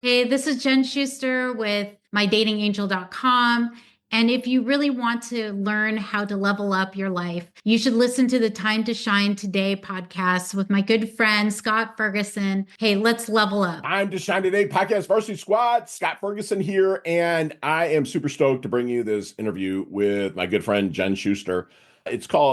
Hey, this is Jen Schuster with MyDatingAngel.com. And if you really want to learn how to level up your life, you should listen to the Time to Shine Today podcast with my good friend, Scott Ferguson. Hey, let's level up. Time to Shine Today podcast varsity squad. Scott Ferguson here, and I am super stoked to bring you this interview with my good friend Jen Schuster.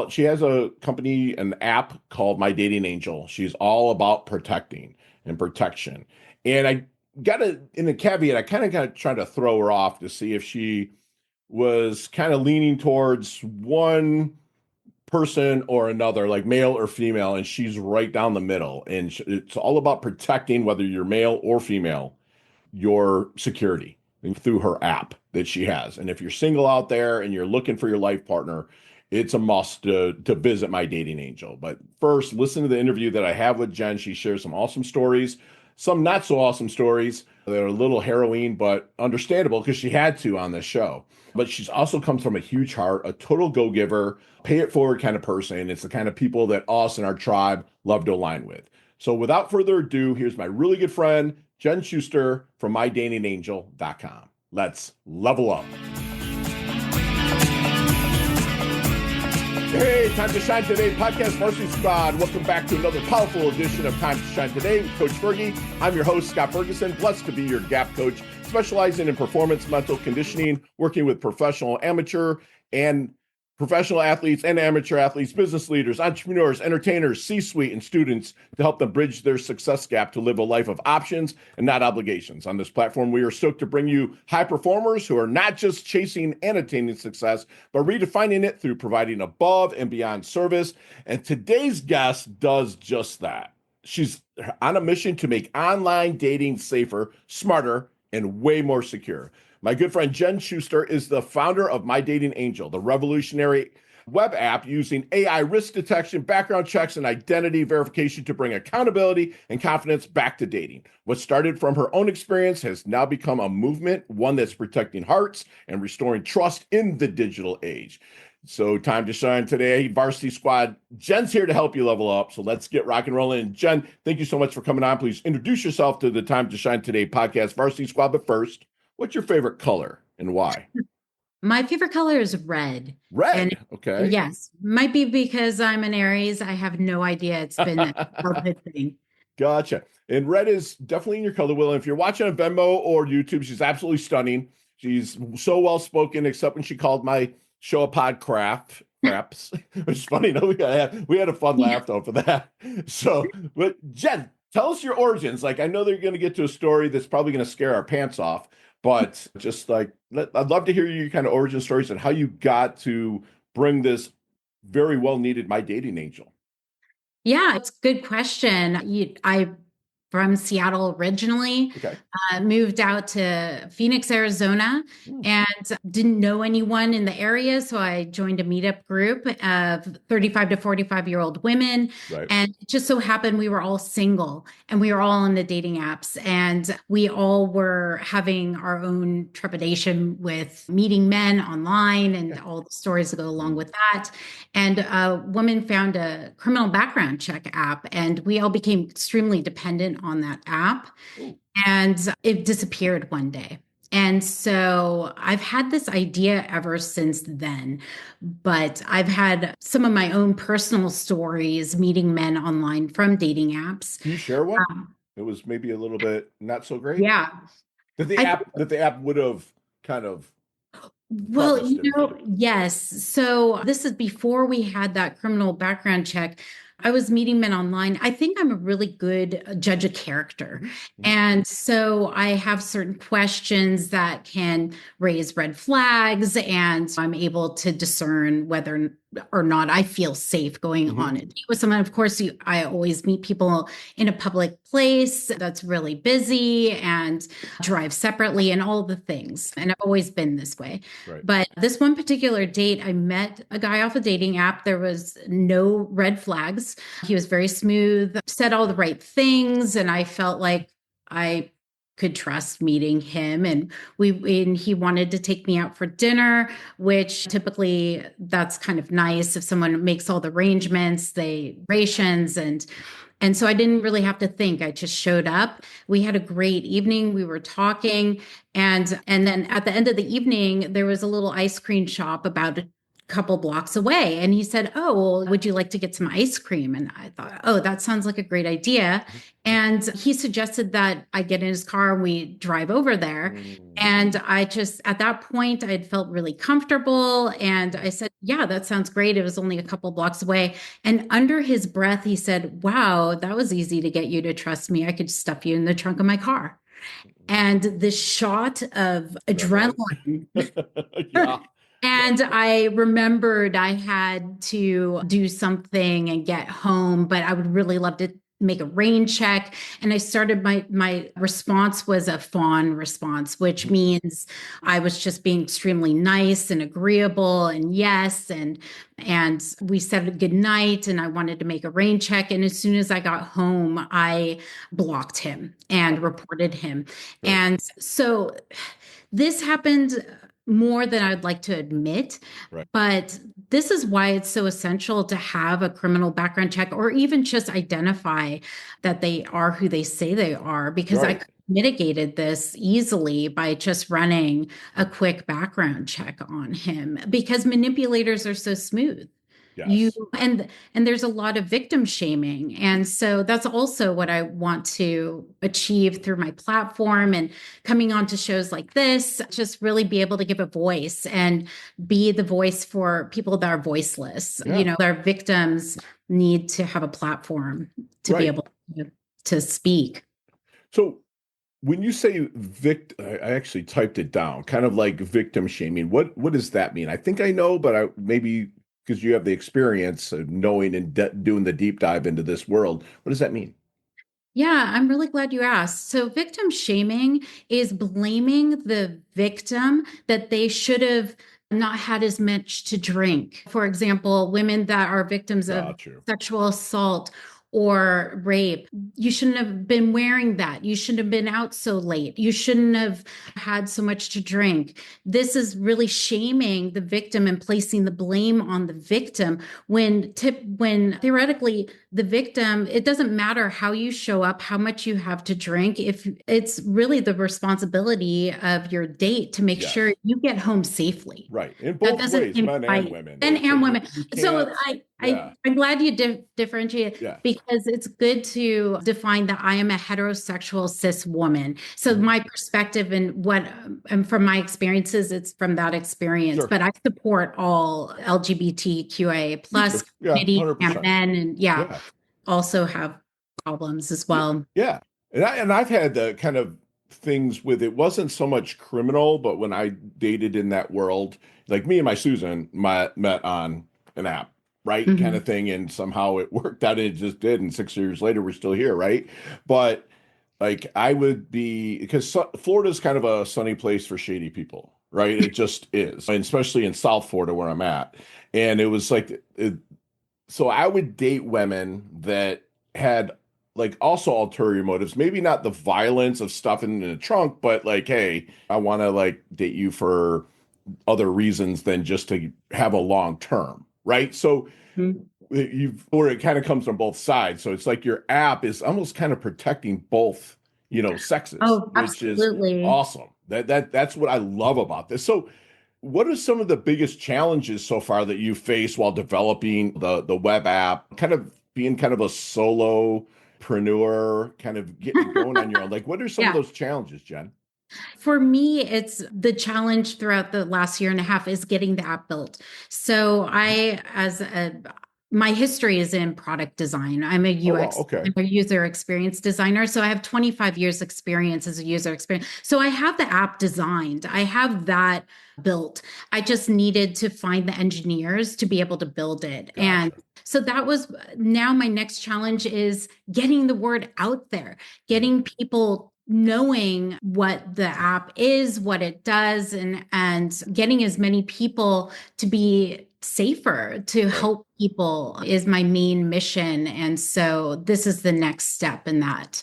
She has a company, an app called My Dating Angel. She's all about protecting and protection. And I got to, in the caveat, I kind of got to try to throw her off to see if she was kind of leaning towards one person or another, like male or female, and she's right down the middle. And it's all about protecting, whether you're male or female, your security through her app that she has. And if you're single out there and you're looking for your life partner, it's a must to visit My Dating Angel. But first, listen to the interview that I have with Jen. She shares some awesome stories, some not so awesome stories that are a little harrowing, but understandable because she had to on this show. But she's also comes from a huge heart, a total go-giver, pay it forward kind of person. It's the kind of people that us and our tribe love to align with. So without further ado, here's my really good friend, Jen Schuster from MyDatingAngel.com. Let's level up. Hey, Time to Shine Today podcast varsity squad. Welcome back to another powerful edition of Time to Shine Today with Coach Fergie. I'm your host, Scott Ferguson, blessed to be your gap coach, specializing in performance mental conditioning, working with professional athletes and amateur athletes, business leaders, entrepreneurs, entertainers, C-suite, and students to help them bridge their success gap to live a life of options and not obligations. On this platform, we are stoked to bring you high performers who are not just chasing and attaining success, but redefining it through providing above and beyond service. And today's guest does just that. She's on a mission to make online dating safer, smarter, and way more secure. My good friend Jen Schuster is the founder of My Dating Angel, the revolutionary web app using AI risk detection, background checks, and identity verification to bring accountability and confidence back to dating. What started from her own experience has now become a movement, one that's protecting hearts and restoring trust in the digital age. So time to shine today, varsity squad. Jen's here to help you level up. So let's get rock and rolling. And Jen, thank you so much for coming on. Please introduce yourself to the Time to Shine Today podcast varsity squad. But first, what's your favorite color and why? My favorite color is red. Red. And okay. yes, might be because I'm an Aries. I have no idea. It's been a childhood thing. Gotcha. And red is definitely in your color wheel. And if you're watching on Venmo or YouTube, she's absolutely stunning. She's so well spoken, except when she called my show a pod craps. It's funny. No, we had a fun laugh over that. So, but Jen, tell us your origins. Like, I know they're going to get to a story that's probably going to scare our pants off, but just like, I'd love to hear your kind of origin stories and how you got to bring this very well needed My Dating Angel. Yeah, it's a good question. I from Seattle originally, Okay. moved out to Phoenix, Arizona, and didn't know anyone in the area. So I joined a meetup group of 35 to 45-year-old women. Right. And it just so happened we were all single and we were all on the dating apps. And we all were having our own trepidation with meeting men online and all the stories that go along with that. And a woman found a criminal background check app, and we all became extremely dependent on that app. And it disappeared one day. And so I've had this idea ever since then, but I've had some of my own personal stories meeting men online from dating apps. Can you share one? It was maybe a little bit not so great. Yeah. That the app would have kind of Well, yes. So this is before we had that criminal background check. I was meeting men online. I think I'm a really good judge of character. And so I have certain questions that can raise red flags, and I'm able to discern whether or not I feel safe going on a date with someone. Of course, I always meet people in a public place that's really busy and drive separately and all the things. And I've always been this way. Right. But this one particular date, I met a guy off a dating app. There was no red flags. He was very smooth, said all the right things. And I felt like I could trust meeting him. And he wanted to take me out for dinner, which typically that's kind of nice if someone makes all the arrangements, rations. And And so I didn't really have to think. I just showed up. We had a great evening. We were talking. And then at the end of the evening, there was a little ice cream shop about a couple blocks away. And he said, "Oh, well, would you like to get some ice cream?" And I thought, "Oh, that sounds like a great idea." And he suggested that I get in his car and we drive over there. Mm. And I just, at that point, I'd felt really comfortable. And I said, "Yeah, that sounds great." It was only a couple blocks away. And under his breath, he said, "Wow, that was easy to get you to trust me. I could stuff you in the trunk of my car." And this shot of Adrenaline. adrenaline. Yeah. Yeah. And I remembered I had to do something and get home, but I would really love to make a rain check. And I started my response was a fawn response, which means I was just being extremely nice and agreeable and yes. And we said good night and I wanted to make a rain check. And as soon as I got home, I blocked him and reported him. Right. And so this happened more than I'd like to admit, Right. but this is why it's so essential to have a criminal background check or even just identify that they are who they say they are, because I Right. could have mitigated this easily by just running a quick background check on him because manipulators are so smooth. You Yes. and there's a lot of victim shaming. And so that's also what I want to achieve through my platform and coming on to shows like this, just really be able to give a voice and be the voice for people that are voiceless. Yeah. Our victims need to have a platform to be Right. able to speak. So when you say I actually typed it down, kind of like victim shaming. What does that mean? I think I know, but maybe because you have the experience of knowing and doing the deep dive into this world, what does that mean? Yeah, I'm really glad you asked. So, victim shaming is blaming the victim that they should have not had as much to drink. For example, women that are victims of Got you. sexual assault or rape, you shouldn't have been wearing that. You shouldn't have been out so late. You shouldn't have had so much to drink. This is really shaming the victim and placing the blame on the victim when theoretically the victim, it doesn't matter how you show up, how much you have to drink. If it's really the responsibility of your date to make sure Yes. you get home safely. Right. In That both doesn't ways, men and invite women. men and women. You So can't. I Yeah. I'm glad you differentiate Yeah. because it's good to define that I am a heterosexual cis woman. So Mhm. my perspective and what and from my experiences, it's from that experience. Sure. But I support all LGBTQIA Me plus too. Yeah. community and 100%. men, and yeah, Yeah. also have problems as Yeah. well. Yeah. And I've had the kind of things with it wasn't so much criminal, but when I dated in that world, like me and my Susan met on an app, right? Kind Mhm. of thing. And somehow it worked out. And it just did. And 6 years later, we're still here, right? But like I would be because Florida's kind of a sunny place for shady people, right? It just is. And especially in South Florida where I'm at. And it was like so I would date women that had like also ulterior motives, maybe not the violence of stuffing in the trunk, but like, hey, I want to like date you for other reasons than just to have a long term, right? So Mhm. you've or it kind of comes from both sides. So it's like your app is almost kind of protecting both, sexes, Oh, which is absolutely. awesome. That's what I love about this. So what are some of the biggest challenges so far that you face while developing the web app, kind of being kind of a solopreneur, kind of getting it going on your own? Like, what are some of Yeah. those challenges, Jen? For me, it's the challenge throughout the last year and a half is getting the app built. So my history is in product design. Oh, wow. Okay. I'm a user experience designer. So I have 25 years experience as a user experience. So I have the app designed. I have that built. I just needed to find the engineers to be able to build it. And Gotcha. so that was now my next challenge is getting the word out there, Mhm. getting people knowing what the app is, what it does, and getting as many people to be safer to Right. help people is my main mission. And so this is the next step in that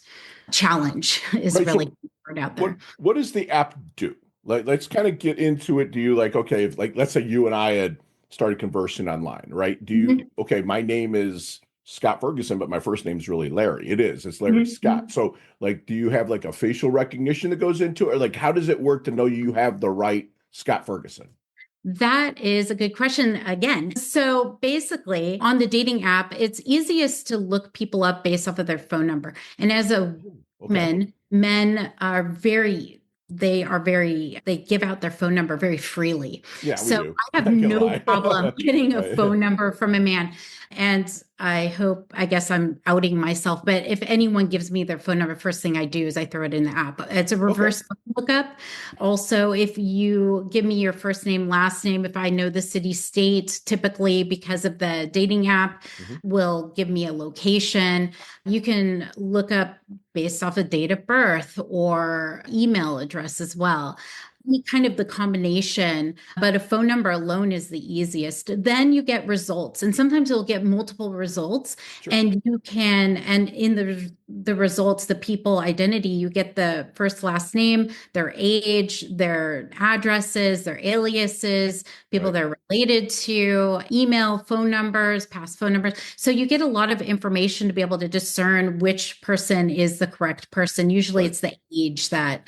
challenge is Right. really So getting the word out what there. what does the app do? Like, let's kind of get into it. Do you like, okay, if, like let's say you and I had started conversing online, right? Do you Mhm. okay, my name is Scott Ferguson, but my first name's really Larry. It is. It's Larry Scott. So, like, do you have like a facial recognition that goes into it? Or like, how does it work to know you have the right Scott Ferguson? That is a good question again. So basically, on the dating app, it's easiest to look people up based off of their phone number. And as a Okay. woman, men are they give out their phone number very freely. Yeah, we So do. I have Not gonna no lie. problem getting a Right. phone number from a man. And I guess I'm outing myself, but if anyone gives me their phone number, first thing I do is I throw it in the app. It's a Okay. reverse lookup. Also, if you give me your first name, last name, if I know the city, state, typically because of the dating app, Mhm. will give me a location. You can look up based off of date of birth or email address as well. Kind of the combination, but a phone number alone is the easiest. Then you get results, and sometimes you'll get multiple results, Sure. and and in the results, the people identity, you get the first, last name, their age, their addresses, their aliases, people Right. they're related to, email, phone numbers, past phone numbers. So you get a lot of information to be able to discern which person is the correct person. Usually Right. it's the age that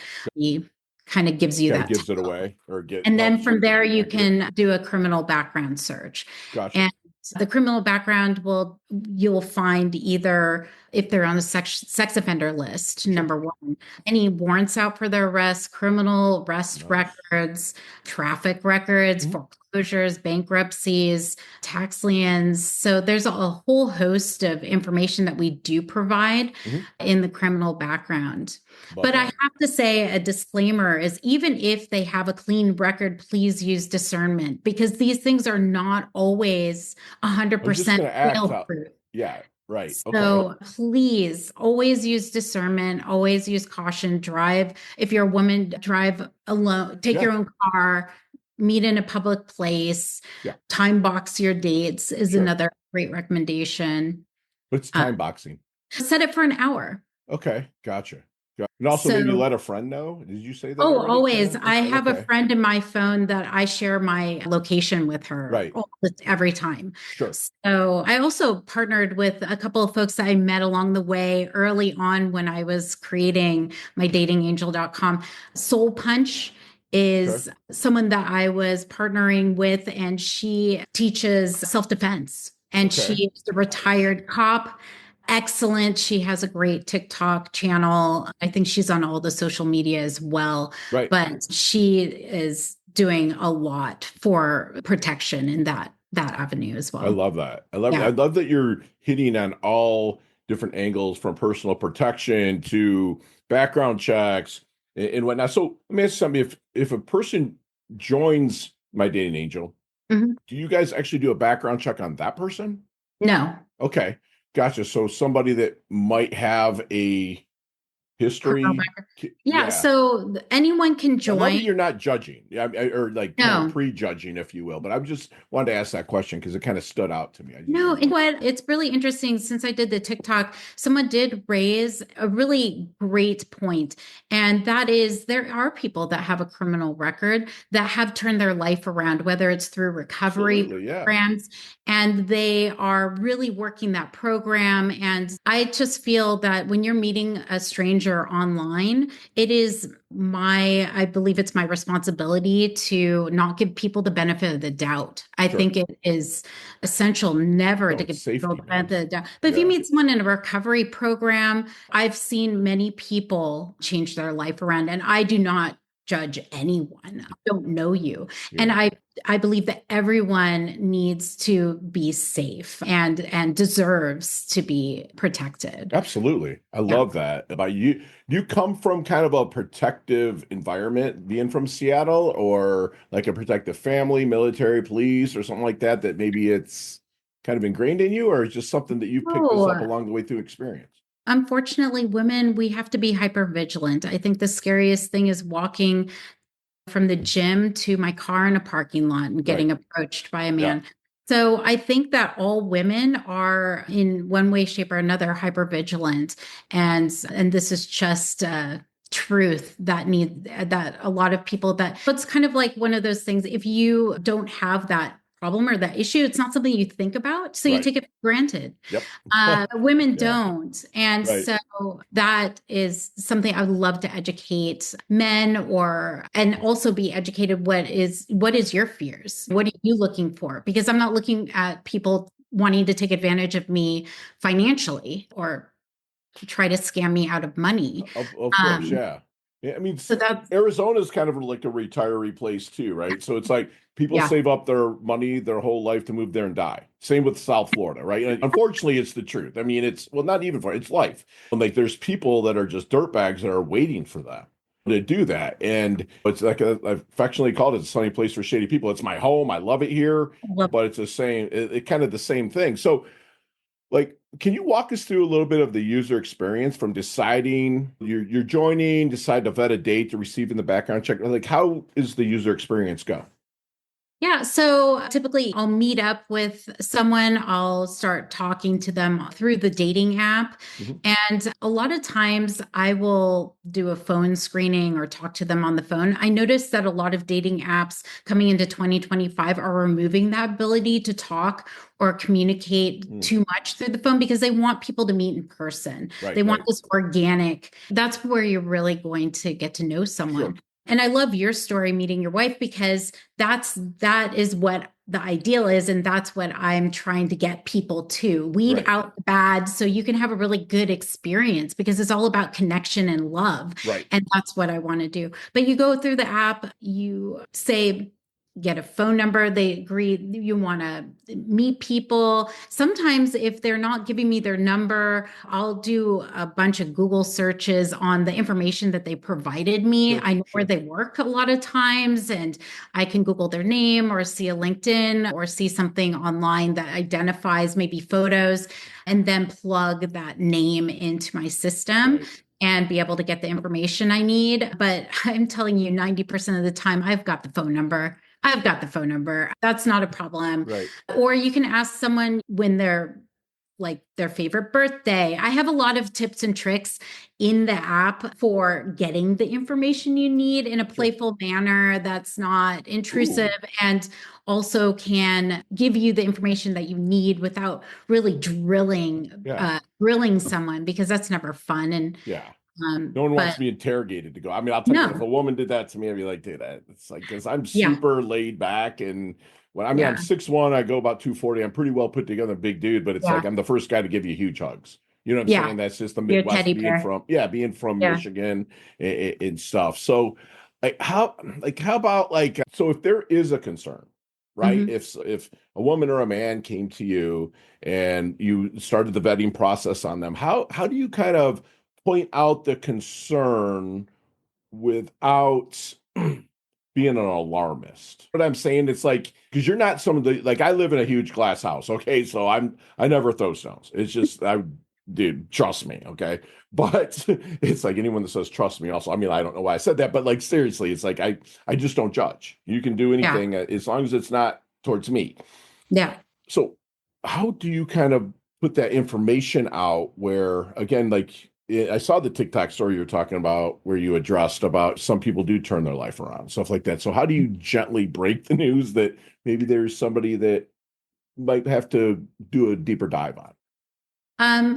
kind of gives you Kind of that gives it tell. away or get And then helps from you. there, you Accurate. can do a criminal background search. Gotcha. And the criminal background you'll find either if they're on the sex offender list, Sure. number one, any warrants out for their arrest, criminal arrest Nice. records, traffic records, Mhm. foreclosures, bankruptcies, tax liens. So there's a whole host of information that we do provide Mhm. in the criminal background. Love But I that. have to say a disclaimer is even if they have a clean record, please use discernment because these things are not always I was just 100% gonna ask fail how. proof. Yeah. Right. Okay. So please always use discernment, always use caution, drive. If you're a woman, drive alone, take Yeah. your own car, meet in a public place, Yeah. time box your dates is Sure. another great recommendation. What's Uh, time boxing? Set it for an hour. Okay. Gotcha. And also maybe So let a friend know. Did you say that oh, already? Kind always. of. I have a Okay. friend in my phone that I share my location with her Right. every time. Sure. So I also partnered with a couple of folks that I met along the way early on when I was creating MyDatingAngel.com. Soul Punch Okay. is someone that I was partnering with, and she teaches self-defense. And Okay. she is a Nice. retired cop. Excellent. She has a great TikTok channel. I think she's on all the social media as well, Right. but she is doing a lot for protection in that avenue as I well. love that. I Yeah. love that you're hitting on all different angles from personal protection to background checks and whatnot. So let me ask you something. If a person joins My Dating Angel, Mhm. do you guys actually do a background check on that person? No. Okay. Gotcha. So somebody that might have a Criminal history. background. Yeah. Yeah. So anyone can I love join. that you're not judging, yeah, or like kind of No. prejudging, if you will. But I just wanted to ask that question because it kind of stood out to me. I just No, didn't and know. what it's really interesting since I did the TikTok, someone did raise a really great point, and that is there are people that have a criminal record that have turned their life around, whether it's through recovery Absolutely, yeah. programs, and they are really working that program. And I just feel that when you're meeting a stranger online, it is I believe it's my responsibility to not give people the benefit of the doubt. I Sure. think it is essential never No, to it's give people safety, the man. benefit of the doubt. But if you Yeah. meet someone in a recovery program, I've seen many people change their life around, and I do not judge anyone. I don't know you. And Yeah. I believe that everyone needs to be safe and deserves to be protected. Absolutely. I Yeah. love that about you. Do you come from kind of a protective environment, being from Seattle, or like a protective family, military, police, or something like that, that maybe it's kind of ingrained in you, or is just something that you've picked this up Oh, along the way through experience? unfortunately, women, we have to be hyper vigilant. I think the scariest thing is walking from the gym to my car in a parking lot and Right. getting approached by a Yeah. man. So I think that all women are in one way, shape, or another hypervigilant, and this is just truth that a lot of people that it's kind of like one of those things. If you don't have that problem or that issue. It's not something you think about, so you Right. take it for granted. Yep. Women Yeah. don't. And Right. so that is something I would love to educate men and also be educated. What is your fears? What are you looking for? Because I'm not looking at people wanting to take advantage of me financially or try to scam me out of money. Of course, Um, yeah. Yeah, I mean, so that's, Arizona's kind of like a retiree place too, right? So it's like people yeah. save up their money their whole life to move there and die. Same with South Florida, right? And unfortunately, it's the truth. I mean, it's well, not even for it's life. And like there's people that are just dirtbags that are waiting for that to do that. And it's like I've affectionately called it a sunny place for shady people. It's my home. I love it here, Well, but it's the same, it kind of the same thing. So like, can you walk us through a little bit of the user experience from deciding you're joining, decide to vet a date to receiving the background check? Like, how is the user experience go? yeah, so typically I'll meet up with someone, I'll start talking to them through the dating app. Mhm. And a lot of times I will do a phone screening or talk to them on the phone. I noticed that a lot of dating apps coming into 2025 are removing that ability to talk or communicate Mm. too much through the phone because they want people to meet in person. Right, They want right. this organic. That's where you're really going to get to know Sure. someone. And I love your story meeting your wife because that is what the ideal is, and that's what I'm trying to get people to weed Right, out the bad so you can have a really good experience because it's all about connection and love, right. and that's what I want to do. But you go through the app, you say get a phone number, they agree you want to meet people. Sometimes if they're not giving me their number, I'll do a bunch of Google searches on the information that they provided me. Sure, I know where sure. they work a lot of times, and I can Google their name or see a LinkedIn or see something online that identifies maybe photos and then plug that name into my system Right, and be able to get the information I need. But I'm telling you, 90% of the time, I've got the phone number. I've got the phone number. That's not a problem. right. Or you can ask someone when they're like their favorite birthday. I have a lot of tips and tricks in the app for getting the information you need in a Sure. playful manner that's not intrusive Ooh, and also can give you the information that you need without really yeah, grilling someone because that's never fun. And yeah. No one wants but to be interrogated to go. I mean, I'll tell you what, if no, a woman did that to me, I'd be like, dude, it's like, because I'm yeah, super laid back. And when I mean, I'm yeah, 6'1", I go about 240. I'm pretty well put together, big dude, but it's like yeah, I'm the first guy to give you huge hugs. You know what I'm yeah. saying? That's just the Your Midwest teddy bear. being from Yeah. Michigan and stuff. So how about like, so if there is a concern, right? Hmm. If a woman or a man came to you and you started the vetting process on them, how do you kind of point out the concern without being an alarmist? What I'm saying, it's like, because you're not some of the, like, I live in a huge glass house, okay? So I never throw stones. It's just, dude, trust me, okay? But it's like anyone that says trust me also, I mean, I don't know why I said that, but like, seriously, it's like, I just don't judge. You can do Yeah. anything as long as it's not towards me. Yeah. So how do you kind of put that information out where, again, like I saw the TikTok story you're talking about where you addressed about some people do turn their life around, stuff like that. So how do you gently break the news that maybe there's somebody that might have to do a deeper dive on?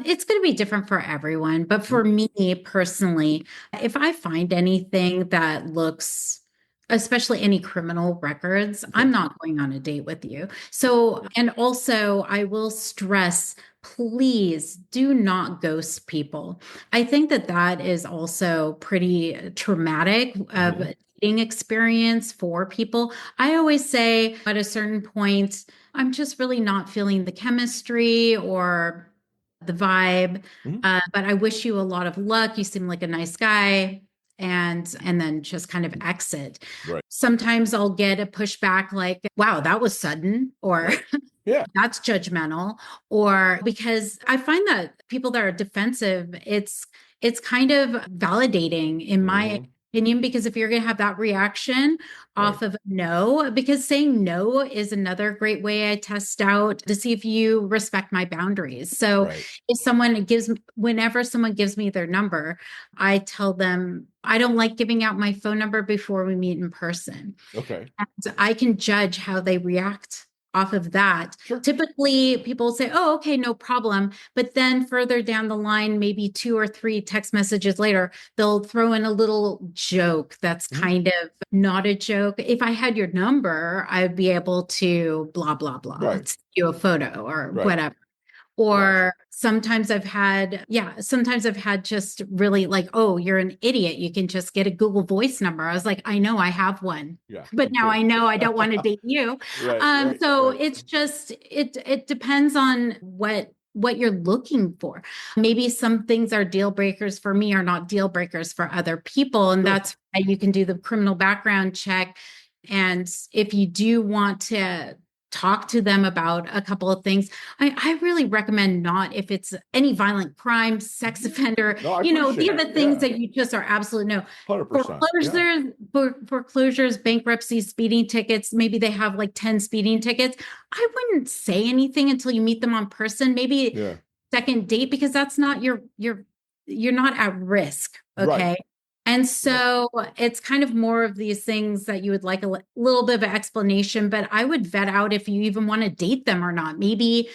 It's going to be different for everyone, but Mhm. for me personally, if I find anything that looks, especially any criminal records, Okay. I'm not going on a date with you. So, and also I will stress, please do not ghost people. I think that that is also pretty traumatic of Mhm. a dating experience for people. I always say at a certain point, I'm just really not feeling the chemistry or the vibe. Mhm. But I wish you a lot of luck. You seem like a nice guy. And then just kind of exit. Right. Sometimes I'll get a pushback like, wow, that was sudden, or Right. Yeah. that's judgmental, or because I find that people that are defensive, it's kind of validating in my Mhm. opinion, because if you're going to have that reaction Right. off of no, because saying no is another great way I test out to see if you respect my boundaries. So Right. if whenever someone gives me their number, I tell them I don't like giving out my phone number before we meet in person. Okay. And I can judge how they react off of that. Sure. Typically, people say, oh, okay, no problem. But then further down the line, maybe 2 or 3 text messages later, they'll throw in a little joke that's Mhm. kind of not a joke. If I had your number, I'd be able to blah, blah, blah, Right. send you a photo or Right. whatever. Gotcha. Or sometimes I've had just really like, oh, you're an idiot. You can just get a Google Voice number. I was like, I know I have one, Yeah, but me now too. I know I don't want to date you. Right, right, So right. it's just it depends on what you're looking for. Maybe some things are deal breakers for me are not deal breakers for other people. And Sure. that's why you can do the criminal background check. And if you do want to talk to them about a couple of things, I really recommend not if it's any violent crime, sex offender, No, I these are appreciate it. the things Yeah. that you just are absolute no. 100%. Yeah. Foreclosures, bankruptcies, speeding tickets, maybe they have like 10 speeding tickets. I wouldn't say anything until you meet them on person, maybe Yeah. second date, because that's not you're not at risk. Right. Okay. And Right. so it's kind of more of these things that you would like a little bit of an explanation, but I would vet out if you even want to date them or not. Maybe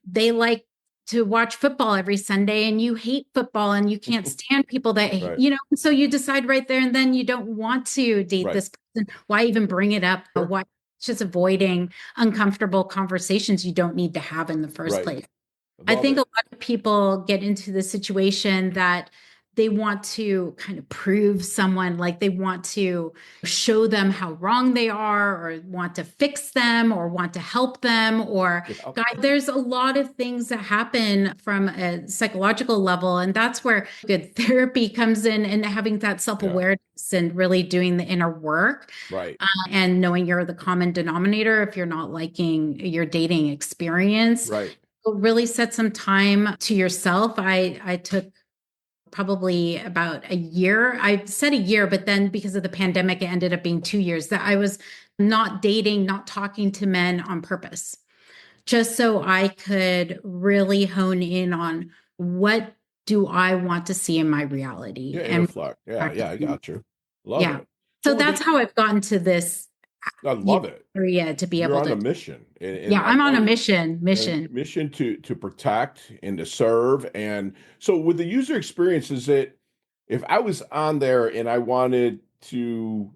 they like to watch football every Sunday and you hate football and you can't stand people that, Right. so you decide right there and then you don't want to date Right. this person. Why even bring it up? Sure. Why just avoiding uncomfortable conversations you don't need to have in the first Right. place? I Love think a it. lot of people get into the situation that they want to kind of prove someone, like they want to show them how wrong they are, or want to fix them, or want to help them. Or, Yeah. God, there's a lot of things that happen from a psychological level. And that's where good therapy comes in, and having that self Yeah. awareness and really doing the inner work, Right. and knowing you're the common denominator if you're not liking your dating experience. Right. Really set some time to yourself. I took probably about a year. I said a year, but then because of the pandemic, it ended up being 2 years that I was not dating, not talking to men on purpose, just so I could really hone in on what do I want to see in my reality Yeah. Inner and flex. Yeah. Yeah. I practicing. got you. Love Yeah. it. So So with that's the, how I've gotten to this I love it. area to be You're able on a to. mission, Yeah, and I I'm on love a it. mission. And Mission. mission to protect and to serve. And so with the user experience, is it if I was on there and I wanted to,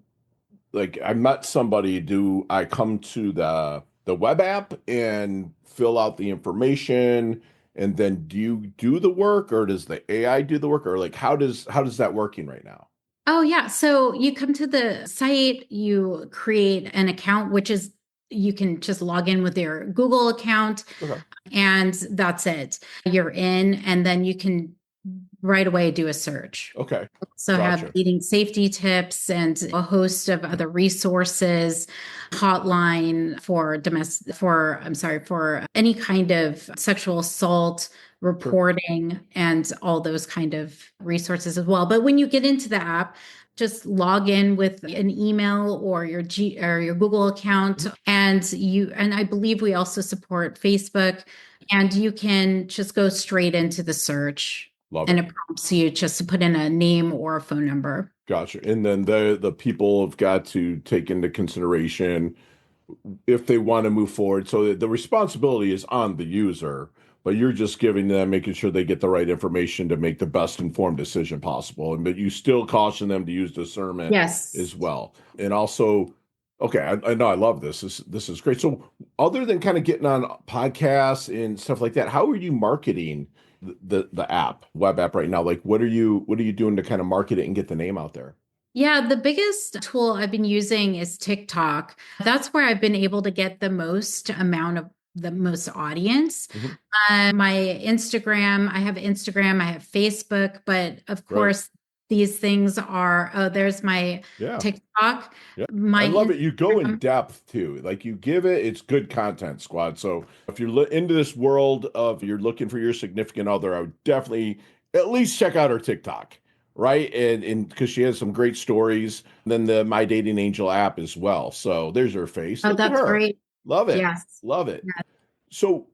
like, I met somebody, do I come to the web app and fill out the information, and then do you do the work, or does the AI do the work, or like how does that working right now? Oh, yeah. So you come to the site, you create an account, which is you can just log in with your Google account, Okay. and that's it. You're in, and then you can right away do a search. Okay. So have Gotcha. eating safety tips and a host of other resources, hotline for for any kind of sexual assault Sure. reporting, and all those kind of resources as well. But when you get into the app, just log in with an email or your Google account, Mhm. and I believe we also support Facebook, and you can just go straight into the search, Love and it. it prompts you just to put in a name or a phone number. Gotcha. And then the people have got to take into consideration if they want to move forward. So the responsibility is on the user, but you're just giving them, making sure they get the right information to make the best informed decision possible. And but you still caution them to use discernment as Yes. well. And also, okay, I know I love this. This is great. So other than kind of getting on podcasts and stuff like that, how are you marketing the app, web app right now? Like what are you doing to kind of market it and get the name out there? Yeah, the biggest tool I've been using is TikTok. That's where I've been able to get the most audience. Mhm. My Instagram, I have Instagram, I have Facebook, but of Right. course, these things are, oh, there's my Yeah. TikTok, Yeah. I my love it. You go in Instagram. depth too. Like you give it, it's good content, squad. So if you're into this world of you're looking for your significant other, I would definitely at least check out her TikTok, right? And because she has some great stories. And then the My Dating Angel app as well. So there's her face. Oh, Look at that's her. great. Love it. Yes. Love it. Yes. So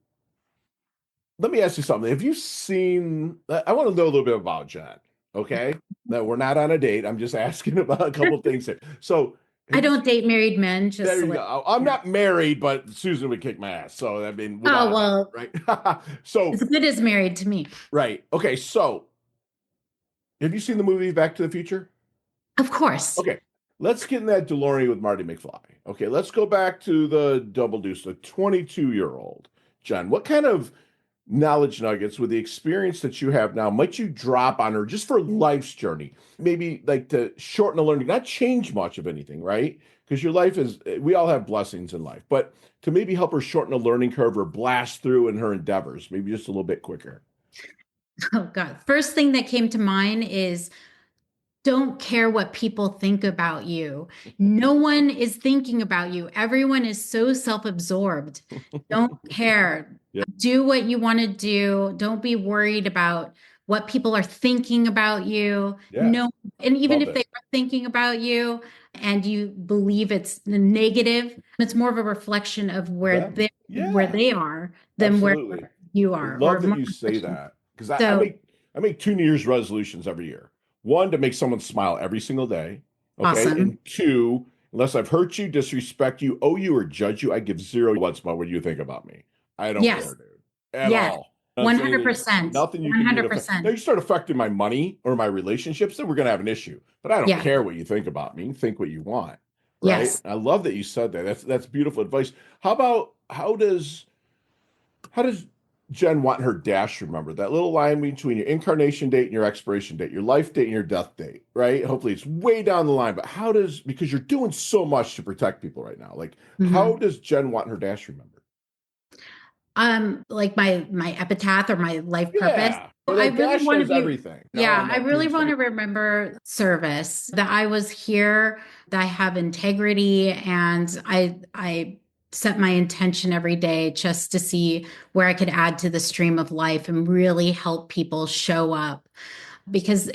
let me ask you something. Have you seen, I want to know a little bit about Jen, okay? That we're not on a date. I'm just asking about a couple things here. So, I don't date married men, just There to you let go. I'm you know. not married, but Susan would kick my ass. So I mean, Oh, without a doubt, well, right? So as good as married to me. right. Okay. So have you seen the movie Back to the Future? Of course. Okay. Let's get in that DeLorean with Marty McFly. Okay. Let's go back to the Double Deuce, the 22-year-old Jen. What kind of knowledge nuggets with the experience that you have now might you drop on her just for life's journey? Maybe like to shorten the learning, not change much of anything, right? Because your life is, we all have blessings in life, but to maybe help her shorten the learning curve or blast through in her endeavors, maybe just a little bit quicker. Oh, God. First thing that came to mind is don't care what people think about you. No one is thinking about you. Everyone is so self-absorbed. Don't care. Yeah. Do what you want to do. Don't be worried about what people are thinking about you. Yeah. No, and even Love if they it. are thinking about you and you believe it's negative, it's more of a reflection of Them. where Yeah. they are than where Absolutely. you I are, or love that more you say reflection. that because I So make two New Year's resolutions every year. One, to make someone smile every single day. Okay. awesome. And two, unless I've hurt you, disrespect you, owe you, or judge you, I give zero what's about what you think about me. I don't Yes. care, dude. At Yes. all. You know what I'm saying? There's 100%. nothing you can do to affect. Now 100%. you start affecting my money or my relationships, then we're gonna have an issue. But I don't Yeah. care what you think about me. Think what you want. Right. Yes. I love that you said that. That's beautiful advice. How about how does Jen want her dash remembered? That little line between your incarnation date and your expiration date, your life date and your death date, right? Hopefully it's way down the line, but how does, because you're doing so much to protect people right now, like how Mhm. does Jen want her dash remembered? Like my epitaph or my life purpose. Yeah. So Or I like really dash want to has be, everything, yeah, on I that really want tombstone. to remember service, that I was here, that I have integrity, and I set my intention every day just to see where I could add to the stream of life and really help people show up because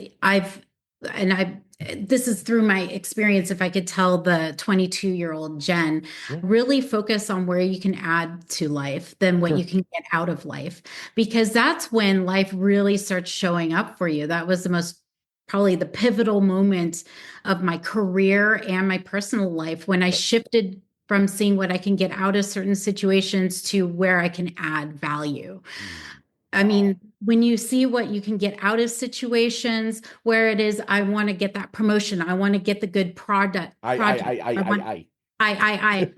and I, this is through my experience. If I could tell the 22-year-old Jen, Yeah, really focus on where you can add to life than what you sure. can get out of life, because that's when life really starts showing up for you. That was the most, probably the pivotal moment of my career and my personal life when I Yep. shifted from seeing what I can get out of certain situations to where I can add value. I Wow. mean, when you see what you can get out of situations where it is, I want to get that promotion, I want to get the good project. I want, I.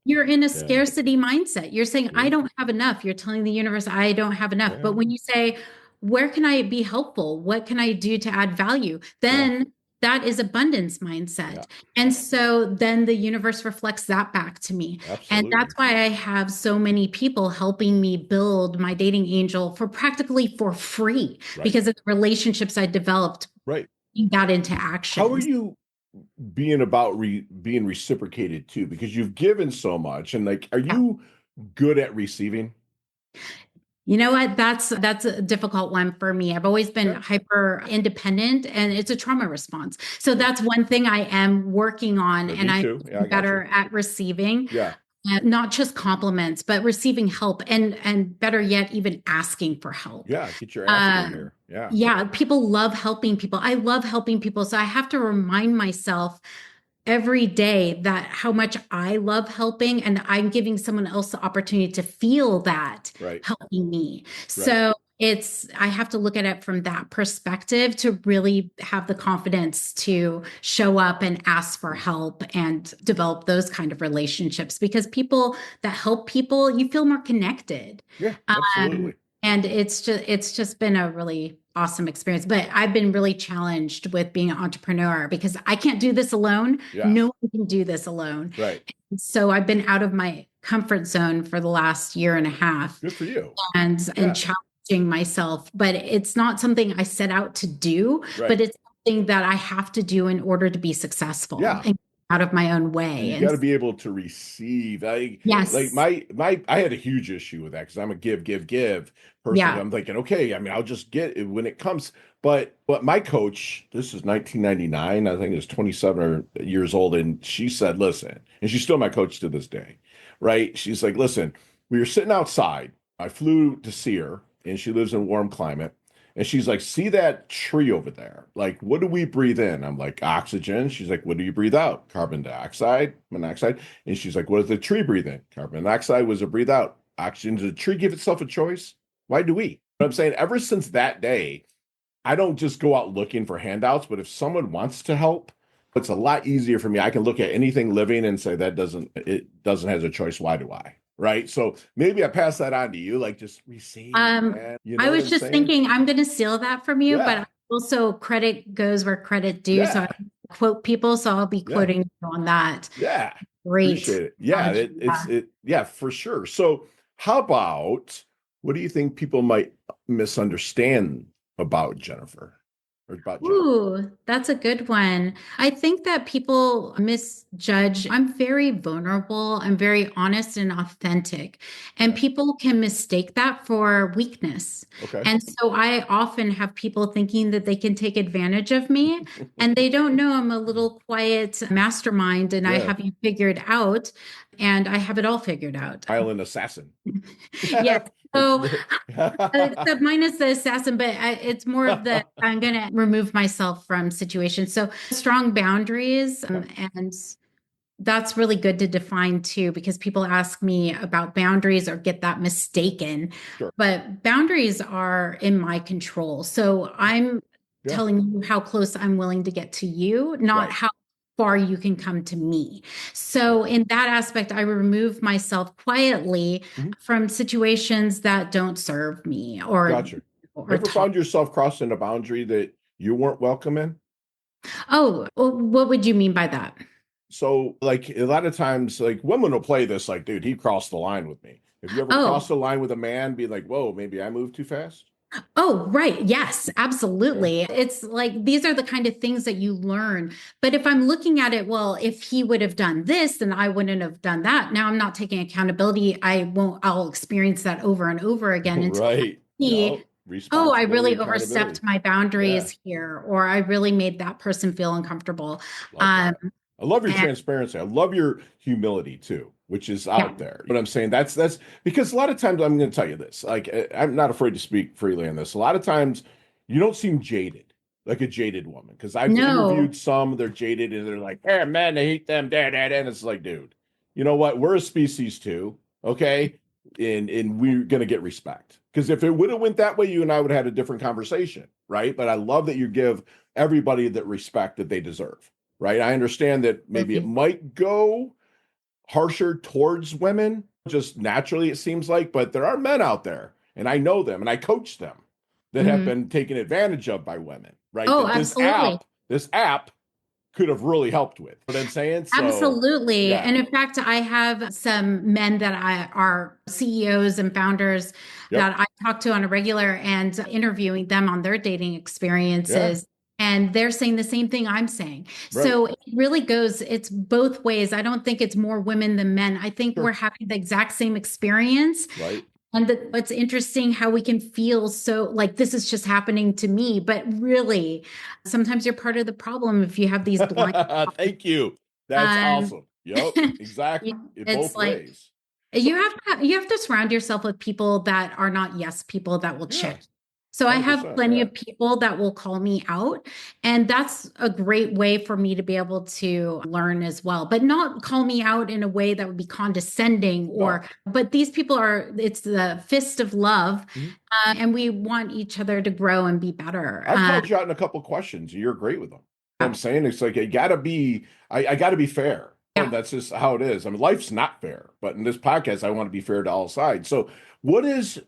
you're in a Yeah, scarcity mindset. You're saying, I yeah, don't have enough. You're telling the universe, I don't have enough. But yeah, when you say, where can I be helpful? What can I do to add value? yeah, Then that is abundance yeah, mindset. And so then the universe reflects that back to me. And that's absolutely. why I have so many people helping me build my dating angel for practically for free Right, because of the relationships I developed, right. putting that into How are action. you being about being reciprocated too? Because you've given so much, and like, are you good at receiving? You know what? That's a difficult one for me. I've always been Yeah, hyper independent and it's a trauma response. So yeah, that's one thing I am working on yeah, and me I'm too. Yeah, I got you. better at receiving, Yeah, not just compliments, but receiving help and better yet, even asking for help. yeah, get your ass in Uh, gear. Yeah, yeah, people love helping people. I love helping people. So I have to remind myself every day that how much I love helping and I'm giving someone else the opportunity to feel that right, helping me. right. So I have to look at it from that perspective to really have the confidence to show up and ask for help and develop those kind of relationships because people that help people, you feel more connected. Yeah, Um, absolutely. and it's just been a really awesome experience. But I've been really challenged with being an entrepreneur because I can't do this alone. Yeah, No one can do this alone. right. So I've been out of my comfort zone for the last year and a half Good for you. and Yeah, challenging myself. But it's not something I set out to do, right. but it's something that I have to do in order to be successful Yeah, and out of my own and way. you got And to be able to receive. I like yes, I had a huge issue with that because I'm a give person. yeah. I'm thinking, okay, I mean, I'll just get it when it comes. But my coach, this is 1999, I think it was 27 years old, and she said, listen, and she's still my coach to this day, right? She's like, listen, we were sitting outside. I flew to see her, and she lives in a warm climate. And she's like, see that tree over there? Like, what do we breathe in? I'm like, oxygen. She's like, what do you breathe out? Carbon dioxide, monoxide. And she's like, what does the tree breathe in? Carbon dioxide was a breathe out. Oxygen. Does the tree give itself a choice? Why do we? But I'm saying ever since that day, I don't just go out looking for handouts, but if someone wants to help, it's a lot easier for me. I can look at anything living and say it doesn't have a choice. Why do I? Right. So maybe I pass that on to you, like just receive, man. You know I what was I'm just saying? thinking I'm going to steal that from you, Yeah. but also credit goes where credit due. So I Yeah. quote people, so I'll be Yeah. quoting you on that. Yeah. Great. Appreciate it. Yeah. Yeah, for sure. So how about what do you think people might misunderstand about Jennifer or about Jen? Ooh, that's a good one. I think that people misjudge. I'm very vulnerable. I'm very honest and authentic. And Okay. people can mistake that for weakness. Okay. And so I often have people thinking that they can take advantage of me. And they don't know I'm a little quiet mastermind and I Yeah. have you figured out. And I have it all figured out. Island assassin. Yes. So except minus the assassin, but it's more of the I'm going to remove myself from situations. So strong boundaries, and that's really good to define too, because people ask me about boundaries or get that mistaken. Sure. But boundaries are in my control. So I'm Yeah. telling you how close I'm willing to get to you, not Right. how far you can come to me. Right. So in that aspect, I remove myself quietly Mhm. from situations that don't serve me Gotcha. or Ever talk. found yourself crossing a boundary that you weren't welcome in? Oh, well, what would you mean by that? So, like a lot of times, like women will play this, like, dude, he crossed the line with me. Have you ever crossed Oh, the line with a man, be like, whoa, maybe I moved too fast? oh, right. Yes, Yeah. absolutely. It's like these are the kind of things that you learn. But if I'm looking at it, well, if he would have done this, then I wouldn't have done that. Now I'm not taking accountability. I'll experience that over and over again until I Right. Yeah. see, oh, I Responsibility, really accountability. overstepped my Yeah. boundaries here, or I really made that person feel uncomfortable. Love Um, that. I love your and transparency. I love your humility too, which is yeah, out there. But I'm saying that's because a lot of times I'm going to tell you this. Like I'm not afraid to speak freely on this. A lot of times you don't seem jaded, like a jaded woman. Because I've interviewed no. some, they're jaded and they're like, "Hey, man, I hate them." And it's like, dude, you know what? We're a species too, okay? And we're going to get respect. Because if it would have went that way, you and I would have had a different conversation, right? But I love that you give everybody that respect that they deserve, right? I understand that maybe it might go harsher towards women, just naturally, it seems like, but there are men out there, and I know them and I coach them that have Mhm. been taken advantage of by women, right? Oh, That absolutely. this app could have really helped with. You know what I'm saying? So Absolutely. yeah. And in fact, I have some men that I are CEOs and founders Yep. that I talk to on a regular and interviewing them on their dating Yeah. experiences. And they're saying the same thing I'm saying. Right. So it really goes, it's both ways. I don't think it's more women than men. I think we're Sure. having the exact same experience. Right. And it's interesting how we can feel so like this is just happening to me. But really, sometimes you're part of the problem if you have these blind. Thank you. That's Um, awesome. Yep. Exactly. In it's both like ways. So you have to surround yourself with people that are not yes people that will yeah, check. So I have 100%. plenty Yeah. of people that will call me out, and that's a great way for me to be able to learn as well. But not call me out in a way that would be condescending or. No. But these people are. It's the fist of love, Mhm. and we want each other to grow and be better. I've called you out in a couple questions. You're great with them. You know what I'm saying? It's like I gotta be fair. Oh, Yeah. that's just how it is. I mean, life's not fair, but in this podcast, I want to be fair to all sides. So, what is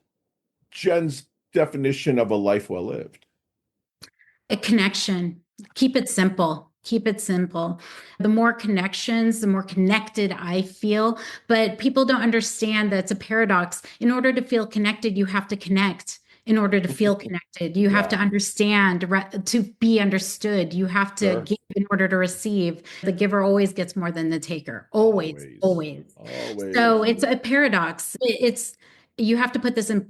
Jen's definition of a life well lived? A connection. Keep it simple. Keep it simple. The more connections, the more connected I feel. But people don't understand that it's a paradox. In order to feel connected, you have to connect. In order to feel connected, you have to Yeah, understand to be understood. You have to sure. give in order to receive. The giver always gets more than the taker. Always, Always, always. So always. it's a paradox. It's you have to put this in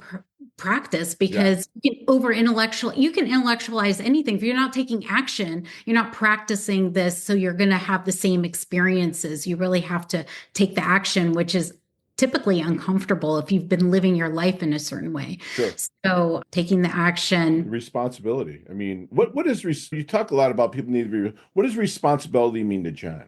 practice Yeah. because you can intellectualize anything. If you're not taking action, you're not practicing this, so you're going to have the same experiences. You really have to take the action, which is typically uncomfortable if you've been living your life in a certain way. Sure. So taking the action. Responsibility. I mean, what is you talk a lot about people need to be, what does responsibility mean to Jen?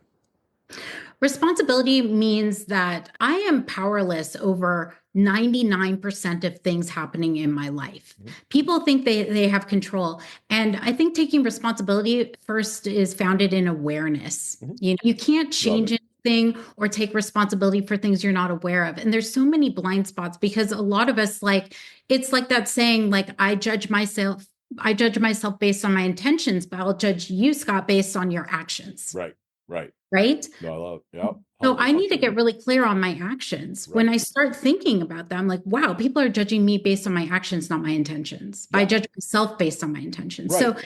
Responsibility means that I am powerless over 99% of things happening in my life. Mhm. People think they have control. And I think taking responsibility first is founded in awareness. Mhm. You can't Love change it. anything or take responsibility for things you're not aware of. And there's so many blind spots because a lot of us it's like that saying, like, I judge myself based on my intentions, but I'll judge you, Scott, based on your actions. Right. Right. Right. No, I love, yep, So I 100% need to true. get really clear on my actions. When Right. I start thinking about that, I'm like, wow, people are judging me based on my actions, not my intentions. I Yeah. judge myself based on my intentions. Right. So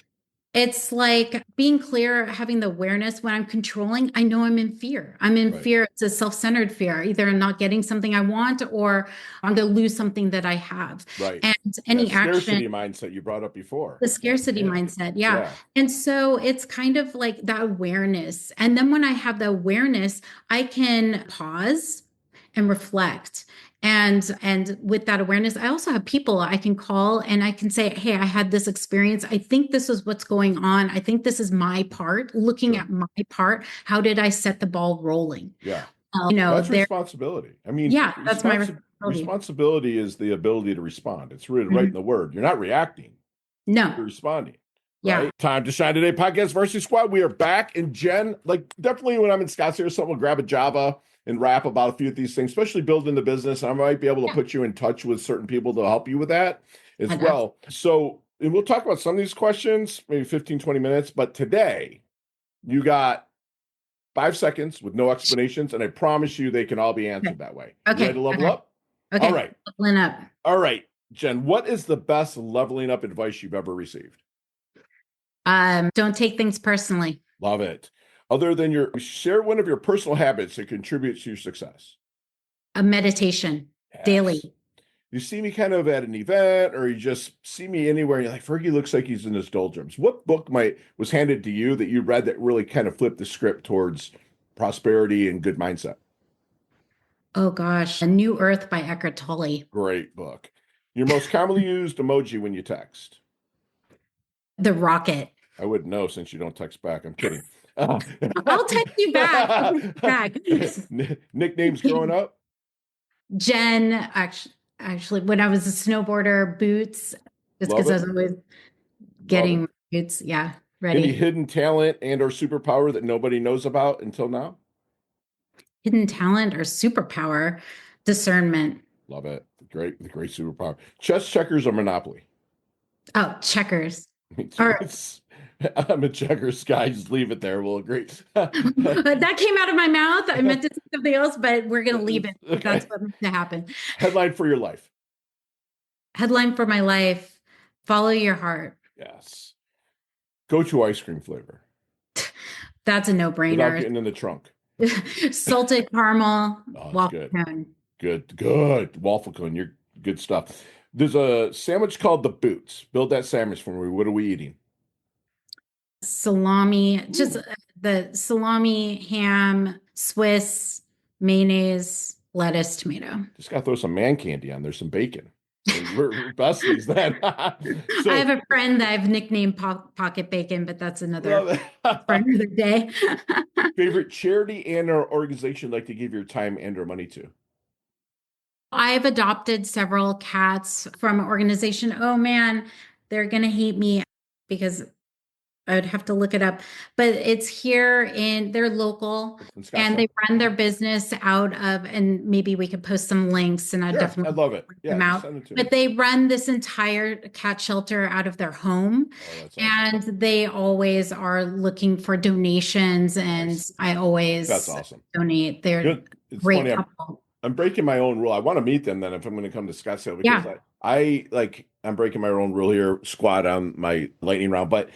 it's like being clear, having the awareness when I'm controlling, I know I'm in fear. I'm in Right. fear. It's a self-centered fear. Either I'm not getting something I want or I'm going to lose something that I have. Right. And That any action, scarcity mindset you brought up before. the scarcity Yeah. mindset. Yeah. Yeah. And so it's kind of like that awareness. And then when I have the awareness, I can pause and reflect. And with that awareness, I also have people I can call and I can say, hey, I had this experience. I think this is what's going on. I think this is my part, looking Sure. at my part. How did I set the ball rolling? Yeah. That's There, responsibility. I mean, yeah, that's my responsibility. responsibility is the ability to respond. It's really right in Mhm. the word. You're not reacting, No, you're responding. yeah. Right. Time to shine today. Podcast Varsity Squad. We are back. And Jen, like definitely when I'm in Scott's here, someone will grab a Java and rap about a few of these things, especially building the business. I might be able to Yeah, put you in touch with certain people to help you with that as I'd have- well. So, and we'll talk about some of these questions, maybe 15, 20 minutes. But today, you got 5 seconds with no explanations. And I promise you they can all be okay. answered that way. You ready to Okay. level Okay. up? All Okay. right. Leveling up. All right. Jen, what is the best leveling up advice you've ever received? Don't take things personally. Love it. Other than share one of your personal habits that contributes to your success. A meditation Yes. daily. You see me kind of at an event, or you just see me anywhere, and you're like, Fergie looks like he's in his doldrums. What book was handed to you that you read that really kind of flipped the script towards prosperity and good mindset? Oh gosh, A New Earth by Eckhart Tolle. Great book. Your most commonly used emoji when you text? The Rocket. I wouldn't know since you don't text back. I'm kidding. Uh, I'll text you back. I'll text you back. Nicknames growing up? Jen, actually, when I was a snowboarder, boots, just Love because I it. was always Love it. getting boots. Yeah, Any ready. hidden talent and or superpower that nobody knows about until now? Hidden talent or superpower, discernment. Love it. Great superpower. Chess, checkers, or Monopoly? Oh, checkers. Me too. Or I'm a checkers guy. Just leave it there. We'll agree. that came out of my mouth. I meant to say something else, but we're going to leave it. That's Okay. what meant to happen. Headline for your life. Headline for my life, follow your heart. Yes. Go to ice cream flavor That's a without no-brainer. getting in the trunk. Salted caramel, Oh, it's waffle good. cone. Good. Waffle cone. You're good stuff. There's a sandwich called the Boots. Build that sandwich for me. What are we eating? Salami, just Ooh. the salami, ham, Swiss, mayonnaise, lettuce, tomato. Just gotta throw some man candy on. There's some bacon. We're besties then. I have So a friend that I've nicknamed Pocket Bacon, but that's another love it. for another day. Favorite charity and or organization like to give your time and or money to? I've adopted several cats from an organization. Oh man, they're gonna hate me because I'd have to look it up, but it's here they're local In and they Scottsdale? run their business out of, and maybe we could post some links and I'd Sure. I definitely love it. link Yeah, them just out. send it to me. But they run this entire cat shelter out of their home Oh, that's awesome. and they always are looking for donations and Nice. I That's always awesome. donate. They're Good. It's great funny. couple. I'm breaking my own rule. I want to meet them then if I'm going to come to Scottsdale because Yeah. I'm breaking my own rule here, squad on my lightning round. But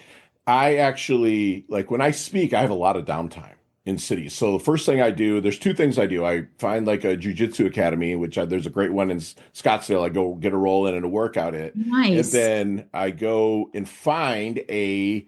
I actually like when I speak, I have a lot of downtime in cities. So the first thing I do, there's two things I do. I find like a jujitsu academy, there's a great one in Scottsdale. I go get a roll in and a workout it, and Nice. then I go and find a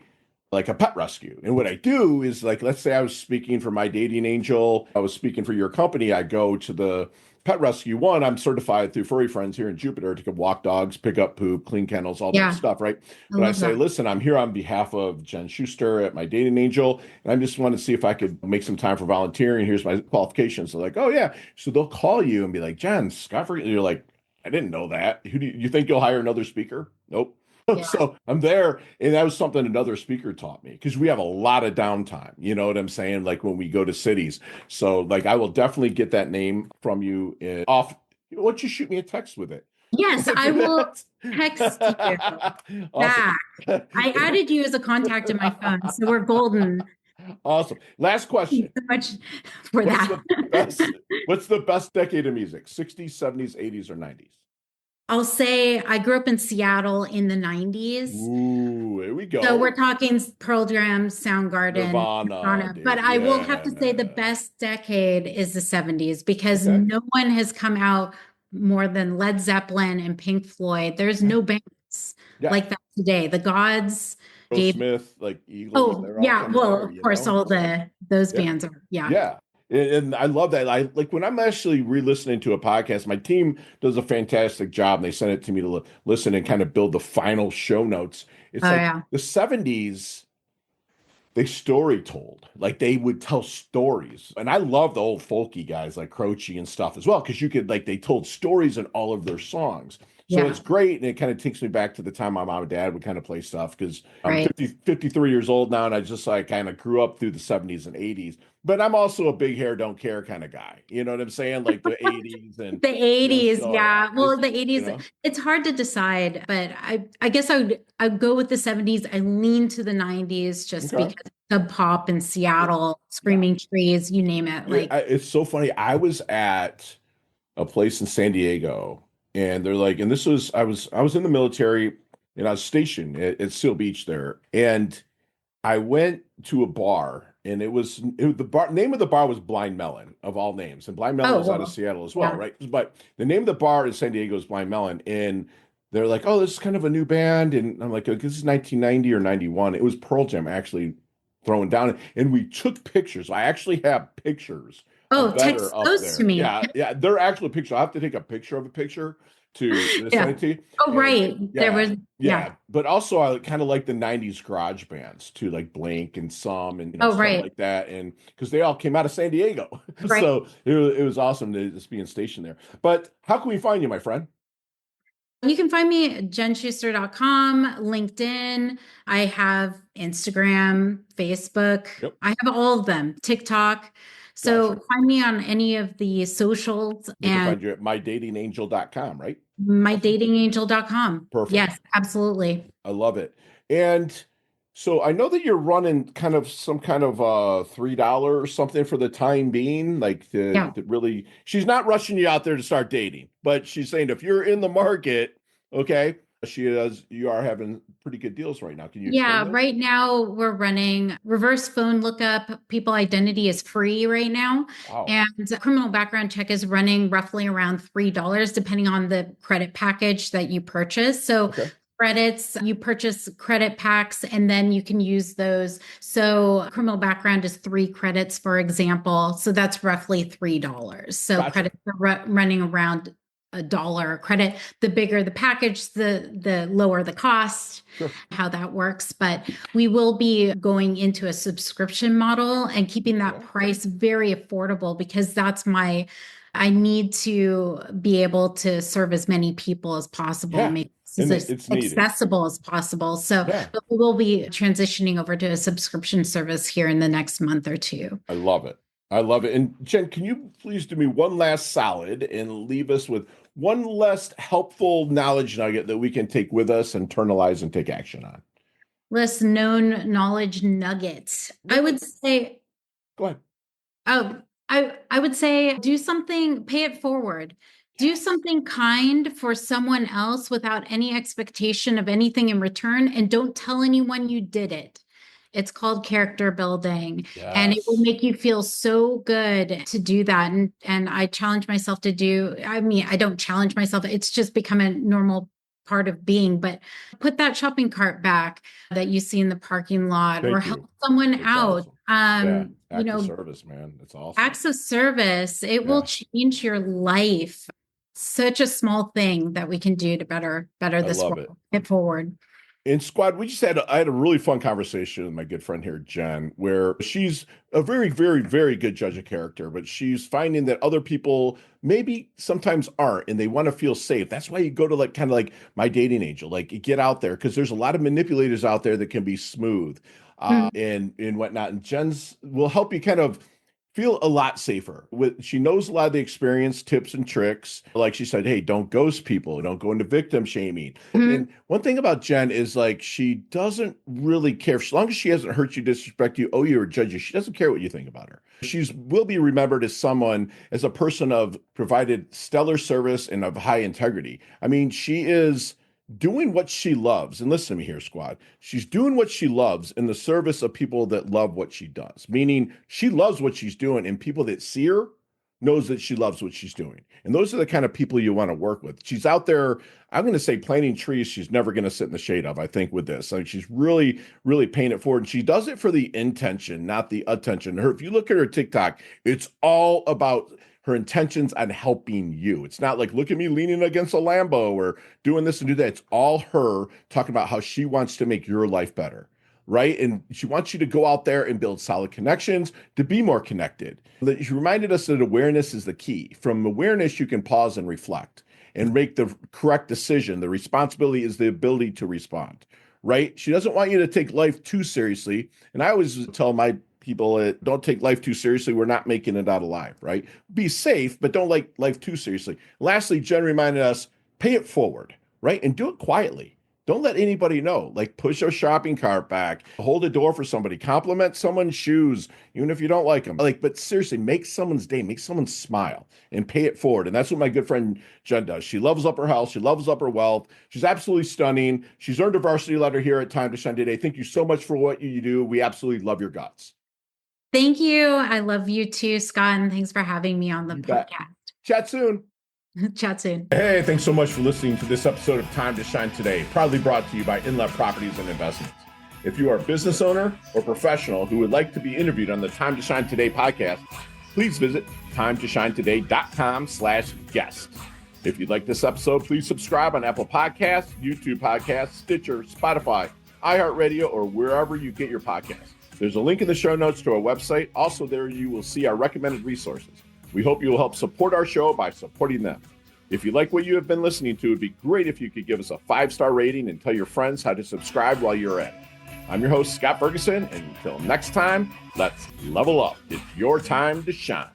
like a pet rescue. And what I do is like, let's say I was speaking for My Dating Angel, I was speaking for your company, I go to the pet rescue one. I'm certified through Furry Friends here in Jupiter to walk dogs, pick up poop, clean kennels, all that Yeah, stuff, right? I But I love say, that. listen, I'm here on behalf of Jen Schuster at My Dating Angel, and I just want to see if I could make some time for volunteering. Here's my qualifications. So like, oh yeah. So they'll call you and be like, Jen, Scott, and you're like, I didn't know that. Who do you think you'll hire another speaker? Nope. Yeah. So I'm there, and that was something another speaker taught me because we have a lot of downtime. You know what I'm saying? Like when we go to cities. So like I will definitely get that name from you off. Why don't you shoot me a text with it? Yes, I Do will that. text you Awesome. back. I added you as a contact in my phone, so we're golden. Awesome. Last Thank you question. so much for What's that. the best what's the best decade of music? 60s, 70s, 80s, or 90s? I'll say I grew up in Seattle in the 90s. Ooh, here we So go. we're talking Pearl Jam, Soundgarden, Nirvana, Nirvana. But dude. I will have to say the Yeah. best decade is the 70s because Okay. no one has come out more than Led Zeppelin and Pink Floyd. There's Yeah. no bands Yeah. like that today. The gods Will gave, Smith, like Eagles, oh, they're all yeah, kind of well, there, of course, all So those yeah, bands are, yeah. yeah. And I love that. I like when I'm actually re-listening to a podcast, my team does a fantastic job and they send it to me to listen and kind of build the final show notes. It's Oh, like yeah. the 70s they story told. Like they would tell stories. And I love the old folky guys like Croce and stuff as well, because you could like they told stories in all of their songs. So Yeah, it's great. And it kind of takes me back to the time my mom and dad would kind of play stuff because I'm right. 53 years old now and I just like kind of grew up through the 70s and 80s. But I'm also a big hair, don't care kind of guy. You know what I'm saying? Like the 80s and The 80s, so yeah, yeah. Well, the you 80s, know, it's hard to decide, but I guess I'd go with the 70s. I lean to the 90s just okay. because Sub Pop in Seattle, Yeah. Screaming Trees, you name it. Like, It's so funny. I was at a place in San Diego, and they're like, and this was I was in the military, and I was stationed at Seal Beach there, and I went to a bar, and the bar name of the bar was Blind Melon of all names, and Blind Melon oh, is out of well, Seattle as well, yeah. right? But the name of the bar in San Diego is Blind Melon, and they're like, oh, this is kind of a new band, and I'm like, this is 1990 or 91. It was Pearl Jam actually throwing down, and we took pictures. I actually have pictures Oh, of Better text up those to there. me. Yeah, yeah, they're actual pictures. I have to take a picture of a picture to send Yeah. it to you. Oh, And right. There yeah, was, yeah. yeah. But also I kind of like the 90s garage bands too, like Blink and some and Oh, stuff right. like that. And because they all came out of San Diego. Right. So it was awesome to just being stationed there. But how can we find you, my friend? You can find me at jenschuster.com, LinkedIn. I have Instagram, Facebook. Yep, I have all of them, TikTok. gotcha. So find me on any of the socials They can and find you at mydatingangel.com, right? Awesome. mydatingangel.com. Perfect. Yes, absolutely. I love it. And so I know that you're running kind of some kind of $3 or something for the time being, like Yeah. to really she's not rushing you out there to start dating, but she's saying if you're in the market, okay, you are having pretty good deals right now. Can you explain Yeah, those? right now we're running reverse phone lookup. People identity is free right now. Wow. And criminal background check is running roughly around $3, depending on the credit package that you purchase. So Okay. credits, you purchase credit packs and then you can use those. So criminal background is 3 credits, for example. So that's roughly $3. So Gotcha. credits are running around $1 credit. The bigger the package, the lower the cost, Sure. how that works. But we will be going into a subscription model and keeping that Okay. price very affordable because I need to be able to serve as many people as possible and Yeah. make this And as it's needed. accessible as possible. So Yeah. but we will be transitioning over to a subscription service here in the next month or two. I love it. I love it. And Jen, can you please do me one last solid and leave us with one less helpful knowledge nugget that we can take with us, internalize, and take action on? Less known knowledge nuggets. I Yeah, would say, go ahead. oh, I would say do something, pay it forward. Do Yes. something kind for someone else without any expectation of anything in return, and don't tell anyone you did it. It's called character building, and it will Yes. make you feel so good to do that. And I challenge myself to do, I mean, I don't challenge myself, it's just become a normal part of being, but put that shopping cart back that you see in the parking lot or Thank help you. someone That's out. awesome. Yeah, act of You know, service, man. That's awesome. acts of service, it will Yeah, change your life. Such a small thing that we can do to better I this love it. world, get forward. In Squad, I had a really fun conversation with my good friend here, Jen, where she's a very, very, very good judge of character, but she's finding that other people maybe sometimes aren't, and they want to feel safe. That's why you go to like kind of like My Dating Angel, like you get out there because there's a lot of manipulators out there that can be smooth, Mhm. and whatnot. And Jen's will help you kind of feel a lot safer. She knows a lot of the experience, tips and tricks. Like she said, hey, don't ghost people, don't go into victim shaming. Mhm. And one thing about Jen is like she doesn't really care. As long as she hasn't hurt you, disrespect you, owe you, or judge you, she doesn't care what you think about her. She's will be remembered as someone, as a person of provided stellar service and of high integrity. I mean, she is doing what she loves. And listen to me here, squad. She's doing what she loves in the service of people that love what she does, meaning she loves what she's doing, and people that see her knows that she loves what she's doing. And those are the kind of people you want to work with. She's out there, I'm going to say, planting trees she's never going to sit in the shade of, I think, with this. Like she's really, really paying it forward. And she does it for the intention, not the attention. If you look at her TikTok, it's all about her intentions on helping you. It's not like, look at me leaning against a Lambo or doing this and do that. It's all her talking about how she wants to make your life better, right? And she wants you to go out there and build solid connections to be more connected. She reminded us that awareness is the key. From awareness, you can pause and reflect and make the correct decision. The responsibility is the ability to respond, right? She doesn't want you to take life too seriously. And I always tell my people, don't take life too seriously. We're not making it out alive, right? Be safe, but don't like life too seriously. Lastly, Jen reminded us, pay it forward, right? And do it quietly. Don't let anybody know. Like push a shopping cart back, hold a door for somebody, compliment someone's shoes, even if you don't like them. Like, but seriously, make someone's day, make someone smile and pay it forward. And that's what my good friend Jen does. She loves up her house. She loves up her wealth. She's absolutely stunning. She's earned a varsity letter here at Time to Shine today. Thank you so much for what you do. We absolutely love your guts. Thank you. I love you too, Scott, and thanks for having me on the You bet. podcast. Chat soon. Chat soon. Hey, thanks so much for listening to this episode of Time to Shine Today, proudly brought to you by Inlet Properties and Investments. If you are a business owner or professional who would like to be interviewed on the Time to Shine Today podcast, please visit timetoshinetoday.com/guest. If you like this episode, please subscribe on Apple Podcasts, YouTube Podcasts, Stitcher, Spotify, iHeartRadio, or wherever you get your podcasts. There's a link in the show notes to our website. Also, there you will see our recommended resources. We hope you will help support our show by supporting them. If you like what you have been listening to, it'd be great if you could give us a 5-star rating and tell your friends how to subscribe while you're at it. I'm your host, Scott Ferguson, and until next time, let's level up. It's your time to shine.